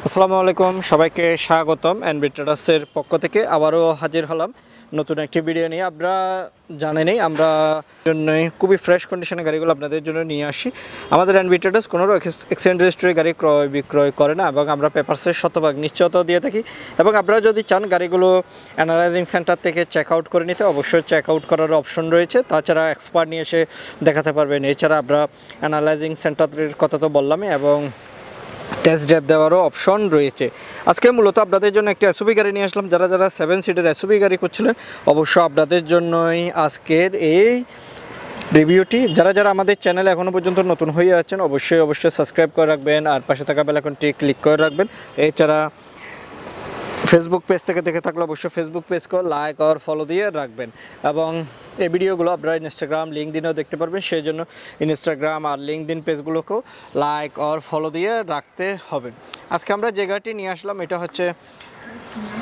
আসসালামু আলাইকুম সবাইকে স্বাগতম এনবি ট্রেডার্সের পক্ষ থেকে আবারও হাজির হলাম নতুন একটি ভিডিও নিয়ে। আপনারা জানেনই আমরা জন্যই খুবই ফ্রেশ কন্ডিশনের গাড়িগুলো আপনাদের জন্য নিয়ে আসি। আমাদের এনবি ট্রেডার্স কোনো এক্সচেঞ্জ রেজিস্ট্রি গাড়ি ক্রয় বিক্রয় করে না এবং আমরা পেপারসের শতভাগ নিশ্চয়তা দিয়ে থাকি। এবং আপনারা যদি চান গাড়িগুলো অ্যানালাইজিং সেন্টার থেকে চেক আউট করে নিতে অবশ্যই চেক আউট করার অপশন রয়েছে। তাছাড়া এক্সপার্ট নিয়ে এসে দেখাতে পারবেন। এছাড়া আমরা অ্যানালাইজিং সেন্টারের কথা তো বললামই এবং টেস্ট ড্রাইভ দেওয়ারও অপশন রয়েছে। আজকে মূলত আপনাদের জন্য একটি এসইউভি গাড়ি নিয়ে আসলাম। যারা 7 সিটের এসইউভি গাড়ি করছিলেন অবশ্য আপনাদের জন্যই আজকের এই রিভিউটি। যারা আমাদের চ্যানেলে এখনও পর্যন্ত নতুন হয়ে আছেন অবশ্যই সাবস্ক্রাইব করে রাখবেন আর পাশে থাকা বেল আইকনটি ক্লিক করে রাখবেন। এছাড়া ফেসবুক পেজ থেকে দেখে থাকলে অবশ্যই ফেসবুক পেজকে লাইক আর ফলো দিয়ে রাখবেন এবং এই ভিডিওগুলো আপনারা ইনস্টাগ্রাম লিঙ্কডিনেও দেখতে পারবেন। সেই জন্য ইনস্টাগ্রাম আর লিঙ্কডিন পেজগুলোকেও লাইক আর ফলো দিয়ে রাখতে হবে। আজকে আমরা যে গাড়িটি নিয়ে আসলাম এটা হচ্ছে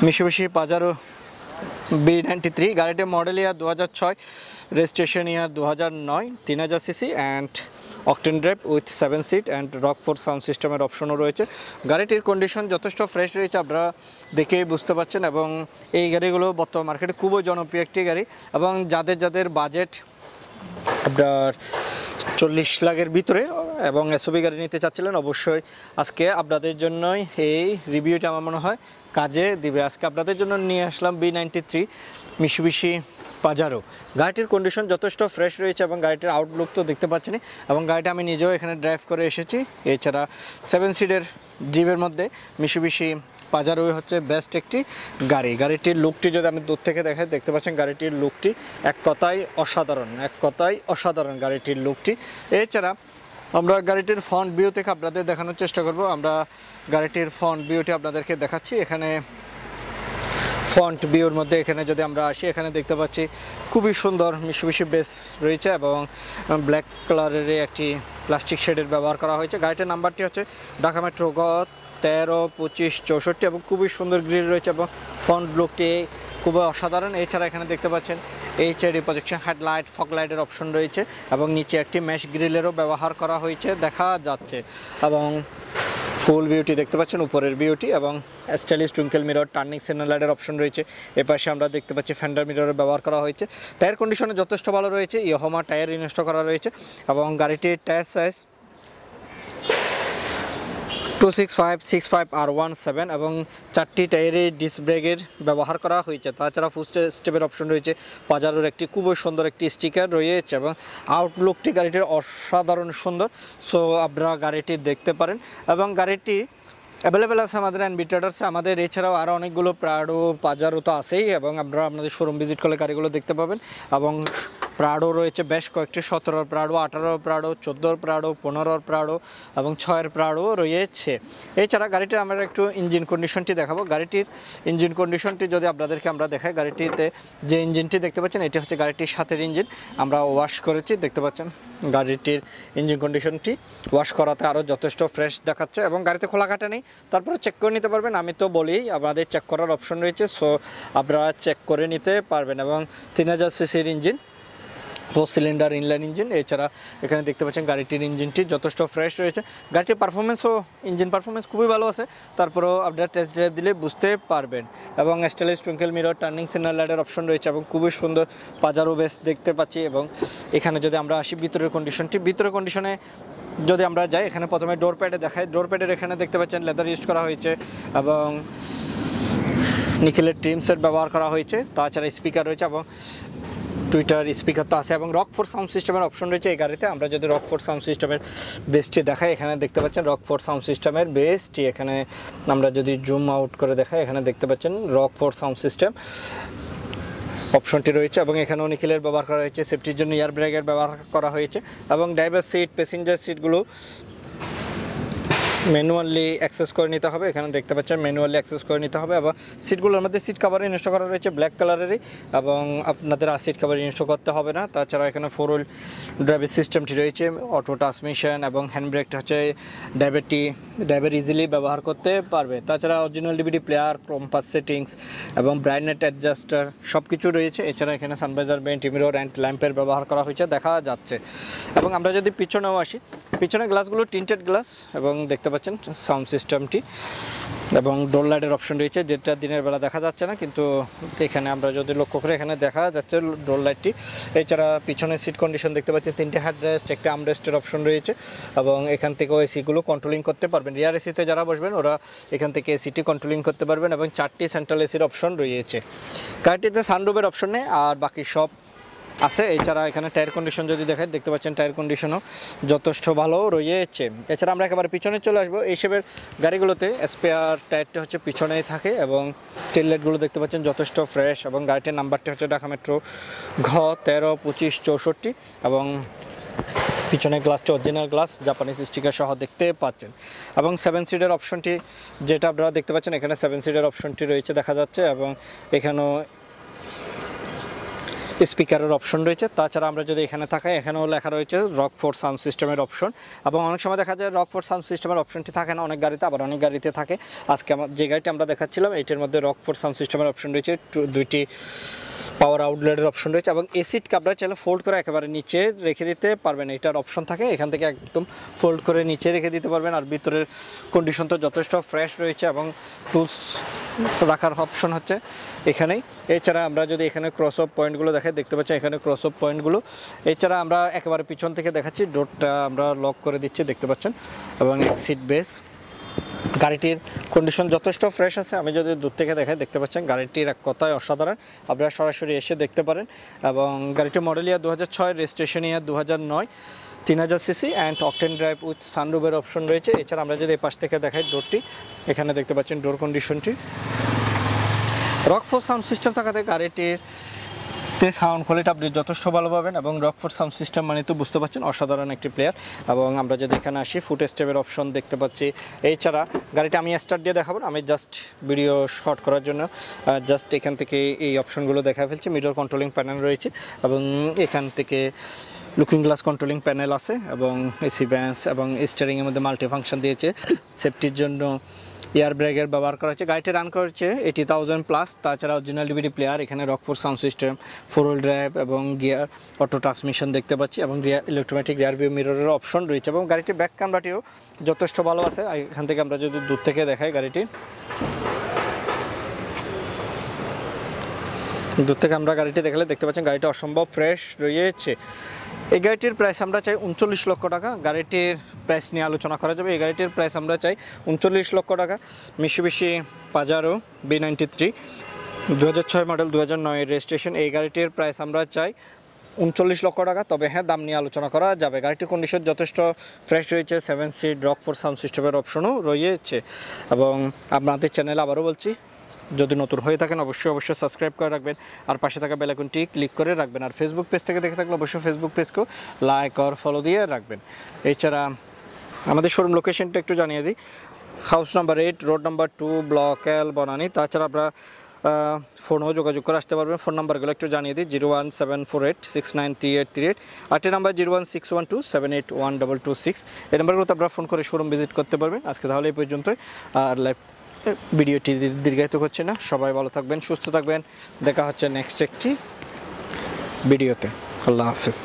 মিশুবিশি পাজারো B93। গাড়িটির model year 2006, registration year 2009, 3000 CC and octane drive with 7 seat and Rockford sound সিস্টেমের অপশনও রয়েছে। গাড়িটির কন্ডিশন যথেষ্ট ফ্রেশ রয়েছে, আপনারা দেখেই বুঝতে পারছেন। এবং এই গাড়িগুলো বর্তমান মার্কেটে খুবই জনপ্রিয় একটি গাড়ি এবং যাদের বাজেট আপনার 40 লাখের ভিতরে এবং এসইউভি গাড়ি নিতে চাচ্ছিলেন অবশ্যই আজকে আপনাদের জন্যই এই রিভিউটা আমার মনে হয় কাজে দিবে। আজকে আপনাদের জন্য নিয়ে আসলাম B93 মিশুবিশি পাজারো। গাড়িটির কন্ডিশন যথেষ্ট ফ্রেশ রয়েছে এবং গাড়িটির আউটলুক তো দেখতে পাচ্ছেন এবং গাড়িটা আমি নিজেও এখানে ড্রাইভ করে এসেছি। এছাড়া 7 সিটের জিপের মধ্যে মিশুবিশি পাজারো হচ্ছে বেস্ট একটি গাড়ি। গাড়িটির লুকটি যদি আমি দূর থেকে দেখাই দেখতে পাচ্ছেন গাড়িটির লুকটি এক কথায় অসাধারণ গাড়িটির লুকটি। এছাড়া আমরা গাড়িটির ফ্রন্ট ভিউ থেকে আপনাদের দেখানোর চেষ্টা করব। আমরা গাড়িটির ফ্রন্ট ভিউটি আপনাদেরকে দেখাচ্ছি। এখানে ফ্রন্ট ভিউর মধ্যে এখানে যদি আমরা আসি এখানে দেখতে পাচ্ছি খুবই সুন্দর মিশুবিশি বেস রয়েছে এবং ব্ল্যাক কালারের একটি প্লাস্টিক শেডের ব্যবহার করা হয়েছে। গাড়িটির নাম্বারটি হচ্ছে ঢাকা মেট্রো গ 13 25 64 এবং খুবই সুন্দর গ্রিল রয়েছে এবং ফ্রন্ট লুকটি খুবই অসাধারণ। এছাড়া এখানে দেখতে পাচ্ছেন এইচআইডি প্রজেকশন হেডলাইট ফগ লাইটের অপশন রয়েছে এবং নিচে একটি ম্যাশ গ্রিলেরও ব্যবহার করা হয়েছে দেখা যাচ্ছে এবং ফুল ভিউটি দেখতে পাচ্ছেন উপরের ভিউটি এবং stylish twinkle mirror turning signal লাইটের অপশন রয়েছে। এপাশে আমরা দেখতে পাচ্ছি ফেন্ডার মিররের ব্যবহার করা হয়েছে। টায়ার কন্ডিশনে যথেষ্ট ভালো রয়েছে, ইয়ামাহা টায়ার ইনস্টল করা রয়েছে এবং গাড়িটির টায়ার সাইজ 265, 65 আর 17 এবং 4টি টায়ারে ডিস্ক ব্রেকের ব্যবহার করা হয়েছে। তাছাড়া ফুল স্টেপের অপশন রয়েছে। পাজারোর একটি খুবই সুন্দর একটি স্টিকার রয়েছে এবং আউটলুকটি গাড়িটির অসাধারণ সুন্দর। সো আপনারা গাড়িটি দেখতে পারেন এবং গাড়িটি অ্যাভেলেবেল আছে আমাদের এনবি ট্রেডার্সে। আমাদের এছাড়াও আরও অনেকগুলো প্রাডো পাজারো তো আছেই এবং আপনারা আপনাদের শোরুম ভিজিট করলে গাড়িগুলো দেখতে পাবেন এবং প্রাডো রয়েছে বেশ কয়েকটি 17 প্রাডো, 18 প্রাডো, 14 প্রাডো, 15 প্রাডো এবং 6 প্রাডো রয়েছে। এছাড়া গাড়িটির আমরা একটু ইঞ্জিন কন্ডিশনটি দেখাবো। গাড়িটির ইঞ্জিন কন্ডিশনটি যদি আপনাদেরকে আমরা দেখাই, গাড়িটিতে যে ইঞ্জিনটি দেখতে পাচ্ছেন এটি হচ্ছে গাড়িটির সাথের ইঞ্জিন। আমরা ওয়াশ করেছি, দেখতে পাচ্ছেন গাড়িটির ইঞ্জিন কন্ডিশনটি ওয়াশ করাতে আরও যথেষ্ট ফ্রেশ দেখাচ্ছে এবং গাড়িতে খোলা কাটা নেই, তারপরে চেক করে নিতে পারবেন। আমি তো বলি আপনাদের চেক করার অপশন রয়েছে, সো আপনারা চেক করে নিতে পারবেন এবং 3000 সিসির ইঞ্জিন, 4 সিলিন্ডার ইনলাইন ইঞ্জিন। এছাড়া এখানে দেখতে পাচ্ছেন গাড়িটির ইঞ্জিনটি যথেষ্ট ফ্রেশ রয়েছে। গাড়িটির পারফরমেন্সও ইঞ্জিন পারফরমেন্স খুবই ভালো আছে, তারপরেও আপনারা টেস্ট ড্রাইভ দিলে বুঝতে পারবেন এবং stylish twinkle mirror turning signal লাইটের অপশন রয়েছে এবং খুবই সুন্দর পাজারো বেস দেখতে পাচ্ছি। এবং এখানে যদি আমরা আসি ভিতরের কন্ডিশনে যদি আমরা যাই, এখানে প্রথমে ডোর প্যাডে দেখাই। ডোর প্যাডের এখানে দেখতে পাচ্ছেন লেদার ইউজ করা হয়েছে এবং নিকেলের ট্রিম সেট ব্যবহার করা হয়েছে। তাছাড়া স্পিকার রয়েছে এবং টুইটার স্পিকার তো আছে এবং রকফোর্ড সাউন্ড সিস্টেমের অপশন রয়েছে এই গাড়িতে। আমরা যদি রকফোর্ড সাউন্ড সিস্টেমের বেসটি দেখাই, এখানে দেখতে পাচ্ছেন রকফোর্ড সাউন্ড সিস্টেমের বেসটি। এখানে আমরা যদি জুম আউট করে দেখাই এখানে দেখতে পাচ্ছেন রকফোর্ড সাউন্ড সিস্টেম অপশনটি রয়েছে এবং এখানেও নিকেলের ব্যবহার করা হয়েছে। সেফটির জন্য এয়ার ব্রেকের ব্যবহার করা হয়েছে এবং ড্রাইভার সিট প্যাসেঞ্জার সিটগুলো ম্যানুয়ালি অ্যাক্সেস করে নিতে হবে। এখানে দেখতে পাচ্ছেন ম্যানুয়ালি অ্যাক্সেস করে নিতে হবে এবং সিটগুলোর মধ্যে সিট কাভার ইনস্টল করা রয়েছে ব্ল্যাক কালারেরই এবং আপনাদের আর সিট কাভার ইনস্টল করতে হবে না। তাছাড়া এখানে 4 হুইল ড্রাইভের সিস্টেমটি রয়েছে, অটো ট্রান্সমিশন এবং হ্যান্ড ব্রেকটা হচ্ছে ড্রাইভার ইজিলি ব্যবহার করতে পারবে। তাছাড়া original DVD player, compass settings এবং ব্রাইটনেস অ্যাডজাস্টার সব কিছু রয়েছে। এছাড়া এখানে সানভাইজার বেন্ট মিরর অ্যান্ড ল্যাম্পের ব্যবহার করা হয়েছে দেখা যাচ্ছে। এবং আমরা যদি পিছনেও আসি, পিছনে গ্লাসগুলো টিন্টেড গ্লাস এবং দেখতে পাচ্ছেন সাউন্ড সিস্টেমটি, এবং ডোর লাইটের অপশন রয়েছে, যেটা দিনের বেলা দেখা যাচ্ছে না, কিন্তু এখানে আমরা যদি লক্ষ্য করে এখানে দেখা যাচ্ছে ডোর লাইটটি। এছাড়া পিছনের সিট কন্ডিশন দেখতে পাচ্ছেন, 3টে হেডরেস্ট, একটা আর্মরেস্টের অপশন রয়েছে, এবং এখান থেকেও এসিগুলো কন্ট্রোলিং করতে পারবেন। রিয়ার এসিতে যারা বসবেন ওরা এখান থেকে এসিটি কন্ট্রোলিং করতে পারবেন, এবং 4টি সেন্ট্রাল এসির অপশন রয়েছে। গাড়িটিতে সানরুফের অপশন নেই, আর বাকি সব আছে। এছাড়া এখানে টায়ার কন্ডিশন যদি দেখেন, দেখতে পাচ্ছেন টায়ার কন্ডিশনও যথেষ্ট ভালো রয়েছে। এছাড়া আমরা একেবারে পিছনে চলে আসবো। এইসবের গাড়িগুলোতে স্পেয়ার টায়ারটা হচ্ছে পিছনেই থাকে, এবং টেল লাইটগুলো দেখতে পাচ্ছেন যথেষ্ট ফ্রেশ, এবং গাড়িটির নাম্বারটি হচ্ছে ঢাকা মেট্রো ঘ 132564, এবং পিছনের গ্লাসটি অরিজিনাল গ্লাস, জাপানিজ স্টিকার সহ দেখতে পাচ্ছেন। এবং 7 সিটের অপশনটি যেটা আপনারা দেখতে পাচ্ছেন, এখানে 7 সিটের অপশনটি রয়েছে দেখা যাচ্ছে, এবং এখানেও স্পিকারের অপশন রয়েছে। তাছাড়া আমরা যদি এখানে থাকাই, এখানেও লেখা রয়েছে রকফোর্ড সাউন্ড সিস্টেমের অপশন, এবং অনেক সময় দেখা যায় রকফোর্ড সাউন্ড সিস্টেমের অপশনটি থাকে না অনেক গাড়িতে, আবার অনেক গাড়িতে থাকে। আজকে যে গাড়িটি আমরা দেখাচ্ছিলাম এটির মধ্যে রকফোর্ড সাউন্ড সিস্টেমের অপশন রয়েছে, 2টি পাওয়ার আউটলেটের অপশন রয়েছে, এবং এসিটকে আপনারা চাইলে ফোল্ড করে একেবারে নিচে রেখে দিতে পারবেন। এটার অপশন থাকে, এখান থেকে একদম ফোল্ড করে নিচে রেখে দিতে পারবেন। আর ভিতরের কন্ডিশন তো যথেষ্ট ফ্রেশ রয়েছে, এবং টুলস রাখার অপশন হচ্ছে এখানেই। এছাড়া আমরা যদি এখানে ক্রস অফ পয়েন্টগুলো দেখাই, দেখতে পাচ্ছি এখানে ক্রস অফ পয়েন্টগুলো। এছাড়া আমরা একেবারে পিছন থেকে দেখাচ্ছি, ডোরটা আমরা লক করে দিচ্ছি দেখতে পাচ্ছেন, এবং সিট বেস। গাড়িটির কন্ডিশন যথেষ্ট ফ্রেশ আছে। আমি যদি দূর থেকে দেখাই, দেখতে পাচ্ছেন গাড়িটির এক কথায় অসাধারণ, আপনারা সরাসরি এসে দেখতে পারেন। এবং গাড়িটির model year 2006, registration year 2009, 3000 CC and octane drive with সানরুফের অপশন রয়েছে। এছাড়া আমরা যদি এই পাশ থেকে দেখাই ডোরটি, এখানে দেখতে পাচ্ছেন ডোর কন্ডিশনটি। রকফোর্ড সাউন্ড সিস্টেম থাকাতে গাড়িটির সাউন্ড কোয়ালিটি আপনি যথেষ্ট ভালো পাবেন, এবং রকফোর্ড সাউন্ড সিস্টেম মানে তো বুঝতে পারছেন অসাধারণ একটি প্লেয়ার। এবং আমরা যদি এখানে আসি, ফুট স্টেপের অপশন দেখতে পাচ্ছি। এছাড়া গাড়িটা আমি স্টার্ট দিয়ে দেখাবো, আমি জাস্ট ভিডিও শর্ট করার জন্য জাস্ট এখান থেকে এই অপশনগুলো দেখা ফেলছি। মিরর কন্ট্রোলিং প্যানেল রয়েছে, এবং এখান থেকে লুকিং গ্লাস কন্ট্রোলিং প্যানেল আছে, এবং এসি ব্যান্স, এবং স্টিয়ারিংয়ের মধ্যে মাল্টি ফাংশন দিয়েছে। সেফটির জন্য এয়ার ব্রেকের ব্যবহার করা হচ্ছে। গাড়িটি রান করেছে 80,000+। তাছাড়া অরিজিনাল ডিভিডি প্লেয়ার, এখানে Rockford sound system, 4-wheel drive, এবং গিয়ার অটো ট্রান্সমিশন দেখতে পাচ্ছি, এবং ইলেকট্রোমেটিক রিয়ার ভিউ মিররের অপশন রয়েছে, এবং গাড়িটির ব্যাক ক্যামেরাটিও যথেষ্ট ভালো আছে। এখান থেকে আমরা যদি দূর থেকে দেখাই, দূর থেকে আমরা গাড়িটি দেখলে দেখতে পাচ্ছেন গাড়িটা অসম্ভব ফ্রেশ রয়েছে। এই গাড়িটির প্রাইস আমরা চাই 39 লক্ষ টাকা। গাড়িটির প্রাইস নিয়ে আলোচনা করা যাবে। এই গাড়িটির প্রাইস আমরা চাই 39 লক্ষ টাকা। মিশুবিশি পাজারো B93, 2006 মডেল, 2009 রেজিস্ট্রেশন। এই গাড়িটির প্রাইস আমরা চাই 39 লক্ষ টাকা। তবে হ্যাঁ, দাম নিয়ে আলোচনা করা যাবে। গাড়িটির কন্ডিশন যথেষ্ট ফ্রেশ রয়েছে, 7 সিট, রকফোর্ড সাউন্ড সিস্টেমের অপশনও রয়েছে। এবং আপনাদের চ্যানেল আবারও বলছি, যদি নতুন হয়ে থাকেন অবশ্যই সাবস্ক্রাইব করে রাখবেন, আর পাশে থাকা বেল আইকনটি ক্লিক করে রাখবেন। আর ফেসবুক পেজ থেকে দেখে থাকলে অবশ্যই ফেসবুক পেজকেও লাইক আর ফলো দিয়ে রাখবেন। এছাড়া আমাদের শোরুম লোকেশনটা একটু জানিয়ে দিই। House number 8, road number 2, block L, Banani. তাছাড়া আপনারা ফোনেও যোগাযোগ করে আসতে পারবেন। ফোন নাম্বারগুলো একটু জানিয়ে দিই, 01748693838, আর নাম্বার 01612781226। এই নাম্বারগুলোতে আপনারা ফোন করে শোরুম ভিজিট করতে পারবেন। আজকে তাহলে এই পর্যন্তই। আর লাইভ ভিডিওটি দীর্ঘায়িত করছে না। সবাই ভালো থাকবেন, সুস্থ থাকবেন। দেখা হচ্ছে নেক্সট একটি ভিডিওতে। আল্লাহ হাফেজ।